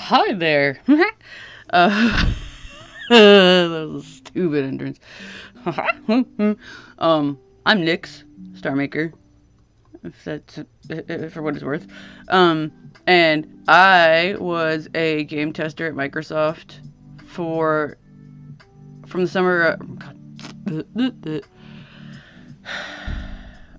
Hi there. That was a stupid entrance. I'm Nyx, Star Maker, if that's for what it's worth. And I was a game tester at Microsoft for from the summer.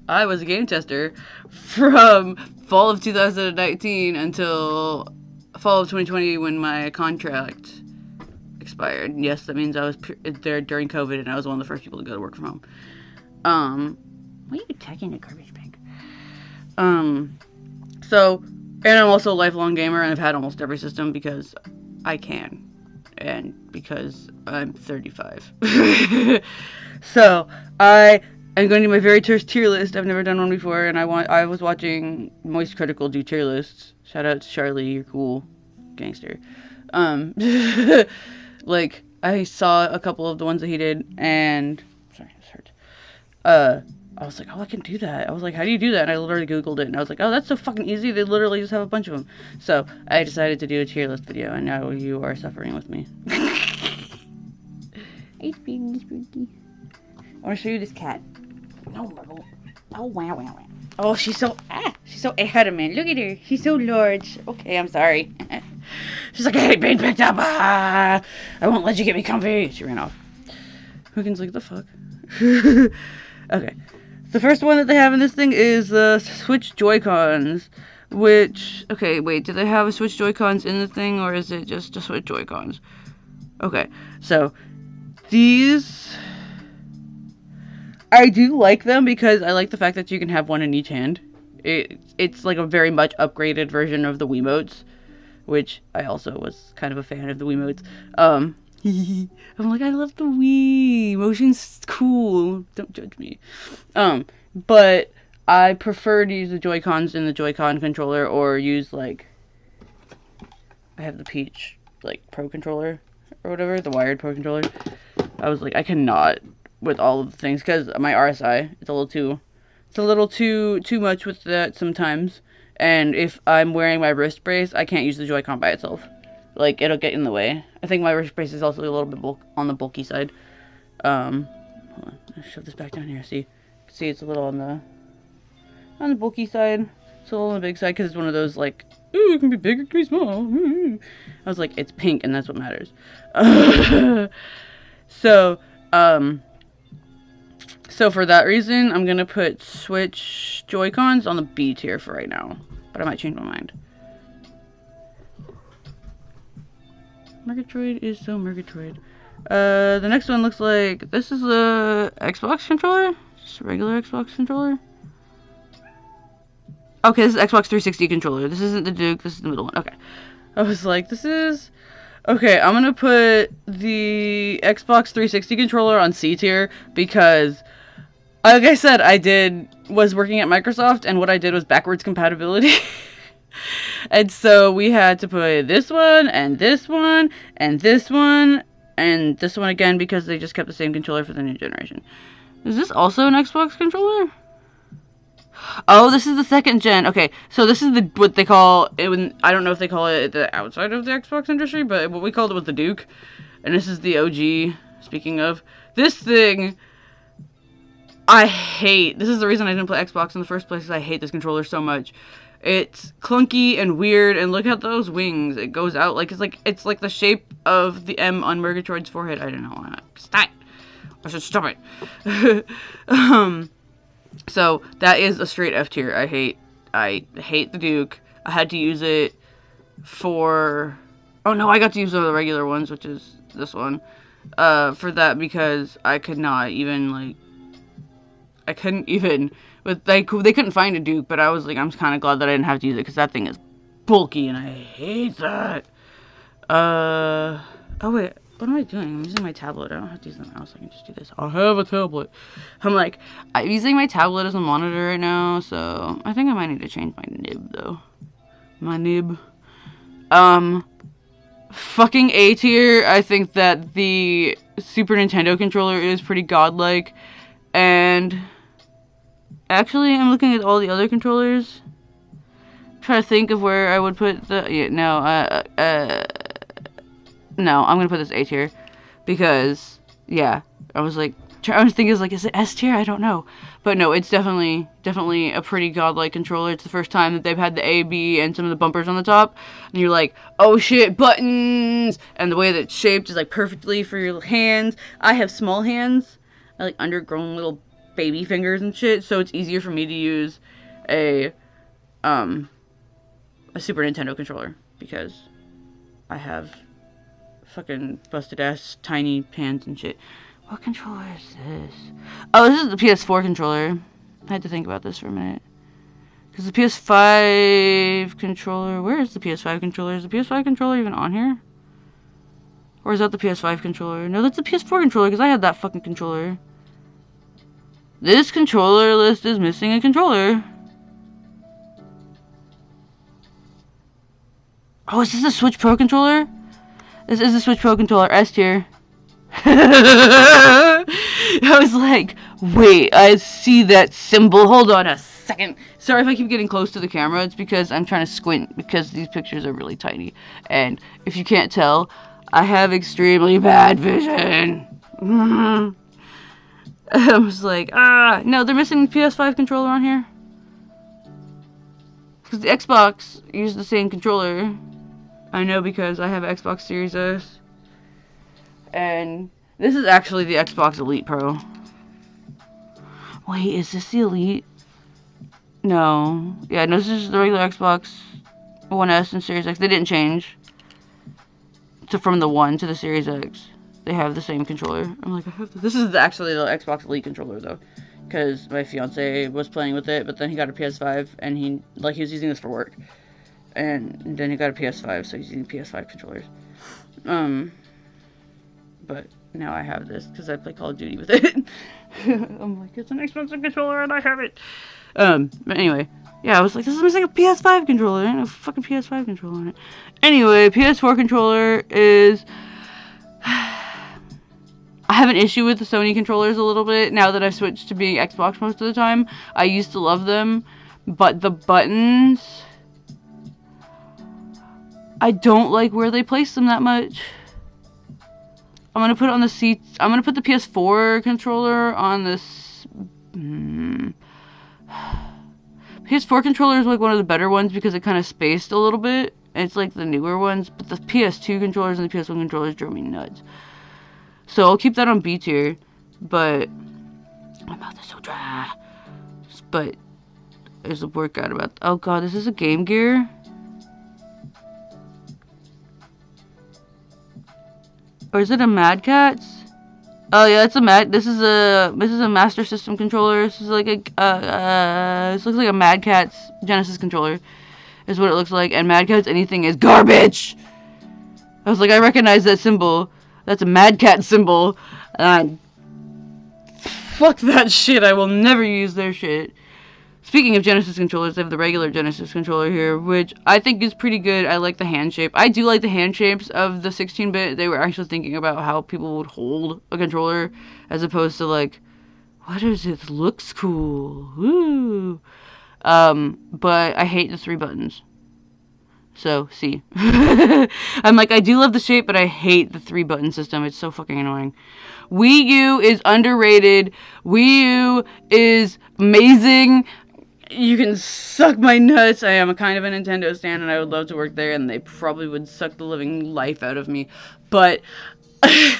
I was a game tester from fall of 2019 until fall of 2020 when my contract expired. Yes, that means I was there during COVID and I was one of the first people to go to work from home. Why are you attacking a garbage bag? So, and I'm also a lifelong gamer and I've had almost every system because I can. And because I'm 35. So, I am going to do my very first tier list. I've never done one before, and I was watching Moist Critical do tier lists. Shout out to Charlie, you're cool. Gangster. Like, I saw a couple of the ones that he did, and sorry, this hurt. I was like, oh, I can do that. I was like, how do you do that? And I literally Googled it, and I was like, oh, that's so fucking easy. They literally just have a bunch of them. So I decided to do a tier list video, and now you are suffering with me. Hey, Spooky. I want to show you this cat. No, Myrtle. Oh, wow, wow, wow. Oh, she's so adamant. Look at her. She's so large. Okay, I'm sorry. She's like, I hate being picked up. I won't let you get me comfy. She ran off. Hookins like, the fuck? Okay. The first one that they have in this thing is the Switch Joy-Cons. Which, okay, wait, do they have a Switch Joy-Cons in the thing, or is it just a Switch Joy-Cons? Okay, so these, I do like them because I like the fact that you can have one in each hand. It's like a very much upgraded version of the Wiimotes, which I also was kind of a fan of the Wiimotes. I'm like, I love the Wii. Motion's cool. Don't judge me. But I prefer to use the Joy-Cons in the Joy-Con controller or use, like, I have the Peach, like, Pro controller or whatever, the wired Pro controller. I was like, I cannot with all of the things because my RSI, it's a little too much with that sometimes. And if I'm wearing my wrist brace, I can't use the Joy-Con by itself. Like, it'll get in the way. I think my wrist brace is also a little bit on the bulky side. Hold on. Let's shove this back down here. See, it's a little on the bulky side. It's a little on the big side because it's one of those, like, ooh, it can be big, it can be small. Ooh. I was like, it's pink and that's what matters. So for that reason, I'm gonna put Switch Joy-Cons on the B tier for right now. But I might change my mind. Murgatroyd is so Murgatroyd. The next one looks like this is a Xbox controller? Just a regular Xbox controller? Okay, this is Xbox 360 controller. This isn't the Duke, this is the middle one. Okay. I was like, this is... Okay, I'm gonna put the Xbox 360 controller on C tier because, like I said, was working at Microsoft and what I did was backwards compatibility. And so we had to put this one, and this one, and this one, and this one again because they just kept the same controller for the new generation. Is this also an Xbox controller? Oh, this is the second gen. Okay, so this is what they call it. I don't know if they call it the outside of the Xbox industry, but what we called it was the Duke. And this is the OG. Speaking of, this thing, I hate. This is the reason I didn't play Xbox in the first place, because I hate this controller so much. It's clunky and weird, and look at those wings. It goes out like it's like the shape of the M on Murgatroyd's forehead. I don't know why not. Stop! I should stop it. So that is a straight F tier. I hate the Duke. I had to use it for... Oh no, I got to use one of the regular ones, which is this one. For that because I could not even, like... I couldn't even... They couldn't find a Duke, but I was like, I'm kind of glad that I didn't have to use it, because that thing is bulky, and I hate that. Oh wait, what am I doing? I'm using my tablet. I don't have to use the mouse. I can just do this. I have a tablet. I'm using my tablet as a monitor right now, so I think I might need to change my nib, though. My nib. Fucking A tier. I think that the Super Nintendo controller is pretty godlike, and... Actually, I'm looking at all the other controllers. trying to think of where I would put the... Yeah, no, no, I'm gonna put this A tier. Because, yeah, I was thinking, is it S tier? I don't know. But no, it's definitely a pretty godlike controller. It's the first time that they've had the A, B, and some of the bumpers on the top. And you're like, oh shit, buttons! And the way that it's shaped is, like, perfectly for your hands. I have small hands. I, like, undergrown little baby fingers and shit. So it's easier for me to use a Super Nintendo controller. Because I have fucking busted ass tiny hands and shit. What controller is this? Oh, this is the PS4 controller. I had to think about this for a minute. Because the PS5 controller... Where is the PS5 controller? Is the PS5 controller even on here? Or is that the PS5 controller? No, that's the PS4 controller, because I had that fucking controller. This controller list is missing a controller. Oh, is this a Switch Pro controller? This is a Switch Pro controller, S tier. I was like, wait, I see that symbol. Hold on a second. Sorry if I keep getting close to the camera. It's because I'm trying to squint because these pictures are really tiny. And if you can't tell, I have extremely bad vision. I was like, no, they're missing the PS5 controller on here. Because the Xbox used the same controller. I know because I have Xbox Series S. And this is actually the Xbox Elite Pro. Wait, is this the Elite? No. Yeah, no, this is the regular Xbox One S and Series X. They didn't change. From the One to the Series X. They have the same controller. I'm like, I have to... This is actually the Xbox Elite controller, though. Because my fiance was playing with it, but then he got a PS5, and he was using this for work. And then he got a PS5, so he's using PS5 controllers. But now I have this because I play Call of Duty with it. I'm like, it's an expensive controller and I have it. But anyway, yeah, I was like, this is missing a PS5 controller. There ain't no fucking PS5 controller on it. Anyway, PS4 controller is... I have an issue with the Sony controllers a little bit now that I've switched to being Xbox most of the time. I used to love them, but the buttons... I don't like where they place them that much. I'm gonna put it on the seats. I'm gonna put the PS4 controller on this. PS4 controller is like one of the better ones because it kind of spaced a little bit. It's like the newer ones, but the PS2 controllers and the PS1 controllers drove me nuts. So I'll keep that on B tier, but my mouth is so dry. But there's a workout about. Oh god, this is a Game Gear. Or is it a Mad Catz? Oh yeah, it's a This is a Master System controller. This is like a this looks like a Mad Catz Genesis controller, is what it looks like. And Mad Catz anything is garbage. I was like, I recognize that symbol. That's a Mad Catz symbol. Fuck that shit. I will never use their shit. Speaking of Genesis controllers, they have the regular Genesis controller here, which I think is pretty good. I like the hand shape. I do like the hand shapes of the 16-bit. They were actually thinking about how people would hold a controller as opposed to like, what is it? Looks cool. Woo. But I hate the 3 buttons. So, C. I'm like, I do love the shape, but I hate the 3-button system. It's so fucking annoying. Wii U is underrated. Wii U is amazing. You can suck my nuts. I am a kind of a Nintendo stan, and I would love to work there, and they probably would suck the living life out of me. But, you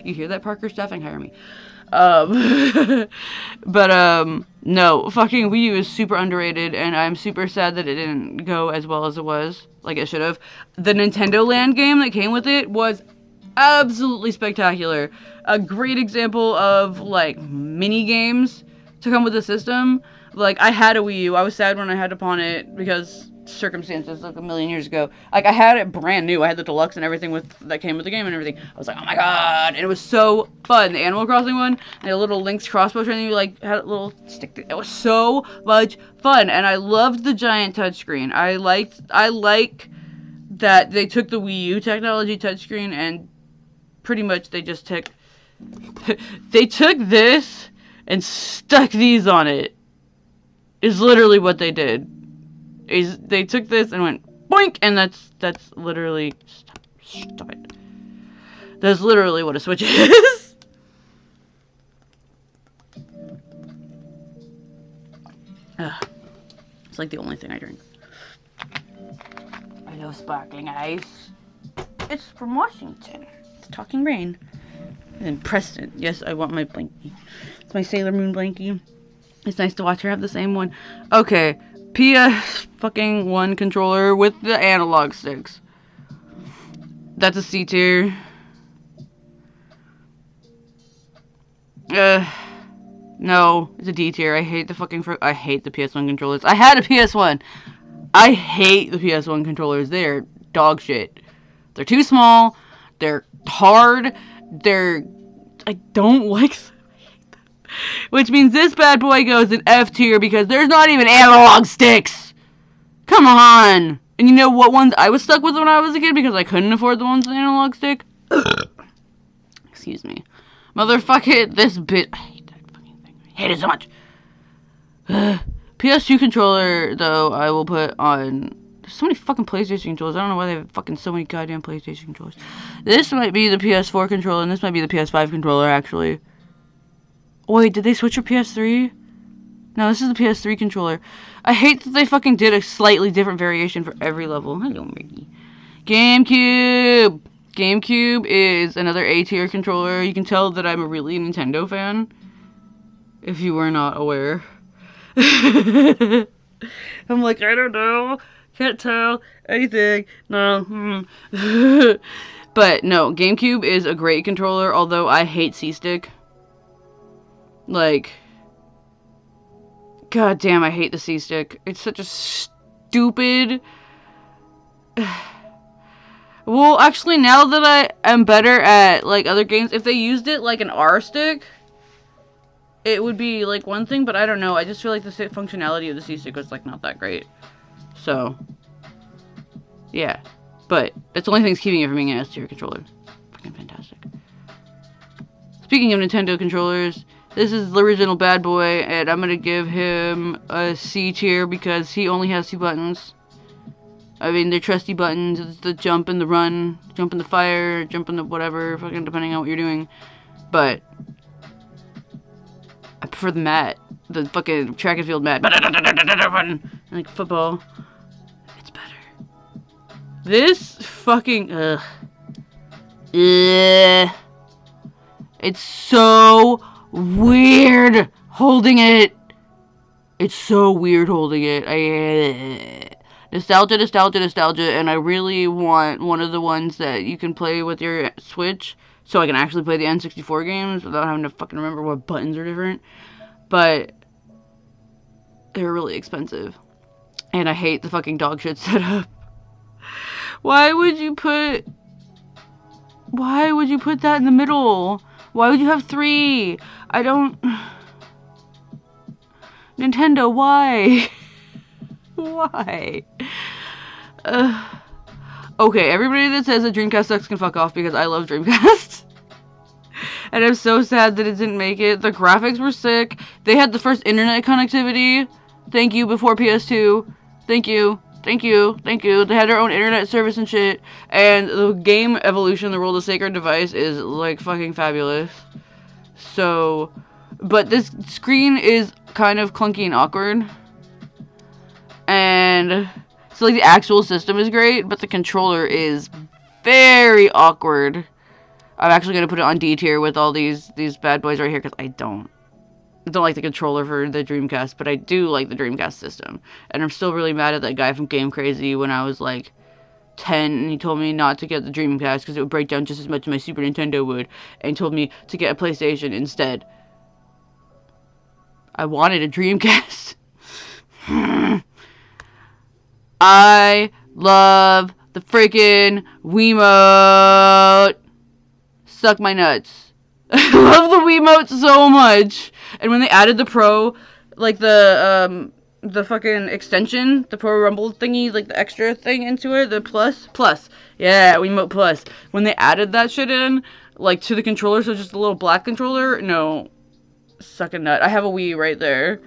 hear that, Parker? Staffing, hire me. No, fucking Wii U is super underrated, and I'm super sad that it didn't go as well as it was, like it should have. The Nintendo Land game that came with it was absolutely spectacular. A great example of, like, mini games to come with the system. Like, I had a Wii U. I was sad when I had to pawn it because circumstances, like, a million years ago. Like, I had it brand new. I had the deluxe and everything that came with the game and everything. I was like, oh my god. And it was so fun. The Animal Crossing one, and a little Link's crossbow training, you, like, had a little stick. It was so much fun. And I loved the giant touchscreen. I like that they took the Wii U technology touchscreen and pretty much they just took this and stuck these on it. Is literally what they did. They took this and went boink, and that's literally stop it. That's literally what a Switch is. It's like the only thing I drink. I love sparkling ice. It's from Washington. It's Talking Rain. And Preston. Yes, I want my blankie. It's my Sailor Moon blankie. It's nice to watch her have the same one. Okay. PS1 controller with the analog sticks. That's a C tier. No, it's a D tier. I hate the PS1 controllers. I had a PS1. I hate the PS1 controllers. They're dog shit. They're too small. They're hard. I don't like them. I hate them. Which means this bad boy goes in F tier because there's not even analog sticks. Come on. And you know what ones I was stuck with when I was a kid because I couldn't afford the ones with the analog stick? Excuse me. Motherfucker, this bit. I hate that fucking thing. I hate it so much. PS2 controller, though, I will put on. There's so many fucking PlayStation controllers. I don't know why they have fucking so many goddamn PlayStation controllers. This might be the PS4 controller, and this might be the PS5 controller, actually. Wait, did they switch for PS3? No, this is the PS3 controller. I hate that they fucking did a slightly different variation for every level. Hello, Mickey. GameCube! GameCube is another A-tier controller. You can tell that I'm a really Nintendo fan. If you were not aware. I'm like, I don't know. Can't tell anything. No. But no, GameCube is a great controller, although I hate C-Stick. Like, god damn, I hate the C-Stick. It's such a stupid... Well, actually, now that I am better at, like, other games, if they used it like an R-Stick, it would be, like, one thing, but I don't know. I just feel like the functionality of the C-Stick was, like, not that great. So, yeah. But, that's the only thing that's keeping it from being an S-tier controller. Fucking fantastic. Speaking of Nintendo controllers, this is the original bad boy, and I'm gonna give him a C tier because he only has 2 buttons. I mean, they're trusty buttons. It's the jump and the run, jump in the fire, jump in the whatever, fucking depending on what you're doing. But I prefer the mat, the fucking track and field mat. Like football, it's better. This fucking it's so weird holding it. It's so weird holding it. Nostalgia, and I really want one of the ones that you can play with your Switch, so I can actually play the N64 games without having to fucking remember what buttons are different. But they're really expensive, and I hate the fucking dog shit setup. Why would you put that in the middle? Why would you have 3? I don't... Nintendo, why? Why? Okay, everybody that says that Dreamcast sucks can fuck off because I love Dreamcast. And I'm so sad that it didn't make it. The graphics were sick. They had the first internet connectivity. Thank you, before PS2. Thank you. They had their own internet service and shit. And the game evolution, The World of Sacred Device, is like fucking fabulous. So, but this screen is kind of clunky and awkward. And so like the actual system is great, but the controller is very awkward. I'm actually gonna put it on D tier with all these bad boys right here because I don't like the controller for the Dreamcast, but I do like the Dreamcast system. And I'm still really mad at that guy from Game Crazy when I was like 10 and he told me not to get the Dreamcast because it would break down just as much as my Super Nintendo would, and he told me to get a PlayStation instead. I wanted a Dreamcast. I love the freaking Wiimote. Suck my nuts. I love the Wiimote so much. And when they added the Pro, like the fucking extension, the Pro Rumble thingy, like the extra thing into it, the plus. Yeah, Wiimote Plus. When they added that shit in, like to the controller, so just a little black controller, no. Suck a nut. I have a Wii right there.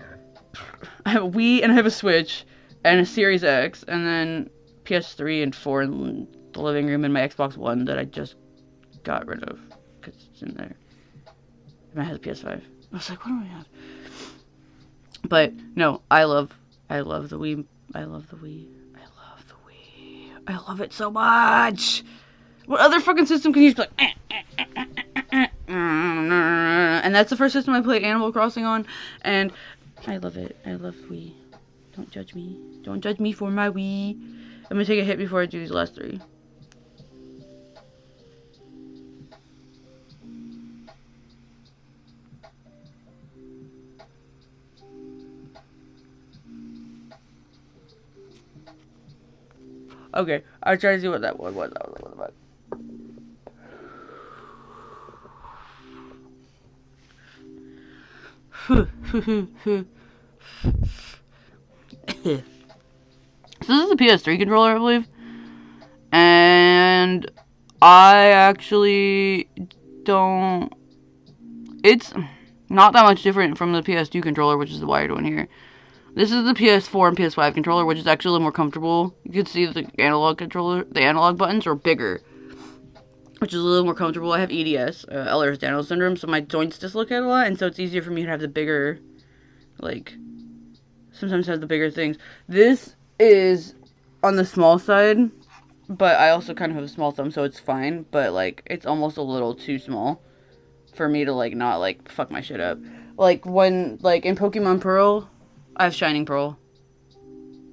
I have a Wii and I have a Switch. and a Series X, and then PS3 and 4 in the living room, and my Xbox One that I just got rid of because it's in there. And I had the PS5. I was like, what do I have? But no, I love the Wii. I love the Wii. I love the Wii. I love it so much. What other fucking system can you just be like? And that's the first system I played Animal Crossing on, and I love it. I love Wii. Don't judge me. Don't judge me for my Wii. I'm gonna take a hit before I do these last three. Okay, I'll try to see what that one was. So this is a PS3 controller, I believe. And I actually don't... It's not that much different from the PS2 controller, which is the wired one here. This is the PS4 and PS5 controller, which is actually a little more comfortable. You can see the analog controller, the analog buttons are bigger, which is a little more comfortable. I have EDS, Ehlers-Danlos syndrome, so my joints dislocate a lot, and so it's easier for me to have the bigger, like, sometimes have the bigger things. This is on the small side, but I also kind of have a small thumb, so it's fine, but, like, it's almost a little too small for me to, like, not, like, fuck my shit up. Like, when, like, in Pokemon Pearl, I have Shining Pearl.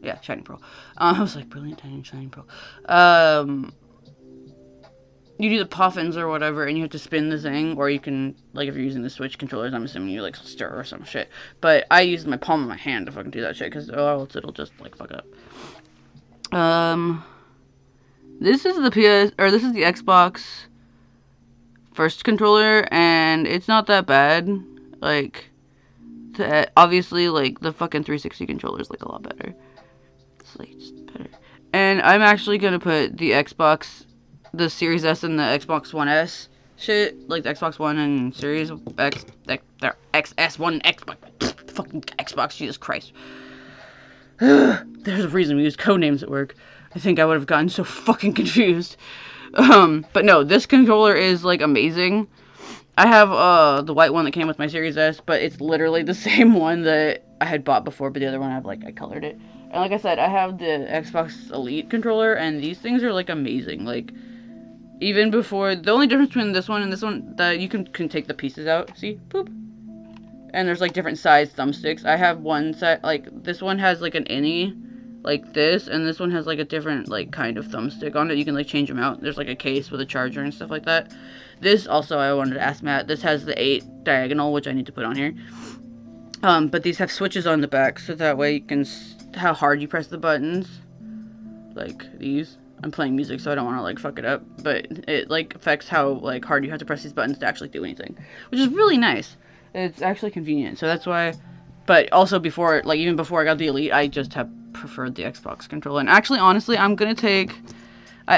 Yeah, Shining Pearl. I was like, Brilliant Diamond, Shining Pearl. You do the puffins or whatever, and you have to spin the thing, or you can, like, if you're using the Switch controllers, I'm assuming you, like, stir or some shit. But I use my palm of my hand to fucking do that shit, because, or else it'll just, like, fuck up. This is the this is the Xbox first controller, and it's not that bad. Like, obviously, like, the fucking 360 controller is, like, a lot better. It's, like, just better. And I'm actually gonna put the Xbox, the Series S and the Xbox One S shit, like the Xbox One and Series X, XS1, Xbox, fucking Xbox, Jesus Christ. There's a reason we use code names at work. I think I would have gotten so fucking confused. But no, this controller is, like, amazing. I have the white one that came with my Series S, but it's literally the same one that I had bought before, but the other one I colored it. And like I said, I have the Xbox Elite controller, and these things are, like, amazing. Like, even before, the only difference between this one and this one, that you can take the pieces out, see, boop. And there's, like, different size thumbsticks. I have one set, like, this one has, like, an innie, like this, and this one has, like, a different, like, kind of thumbstick on it. You can, like, change them out. There's, like, a case with a charger and stuff like that. This, also, I wanted to ask Matt, this has the 8 diagonal, which I need to put on here. But these have switches on the back, so that way you can, how hard you press the buttons. Like, these. I'm playing music, so I don't want to, like, fuck it up. But it, like, affects how, like, hard you have to press these buttons to actually do anything. Which is really nice. It's actually convenient, so that's why. But also before, like, even before I got the Elite, I just have preferred the Xbox controller. And actually, honestly, I am gonna take the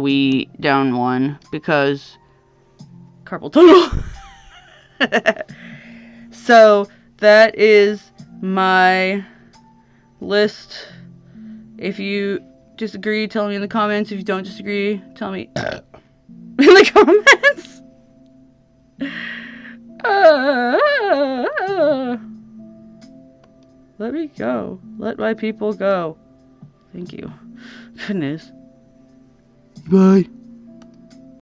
Wii down one, because carpal tunnel. So, that is my list. If you disagree, tell me in the comments. If you don't disagree, tell me in the comments. Let me go. Let my people go. Thank you. Goodness. Bye.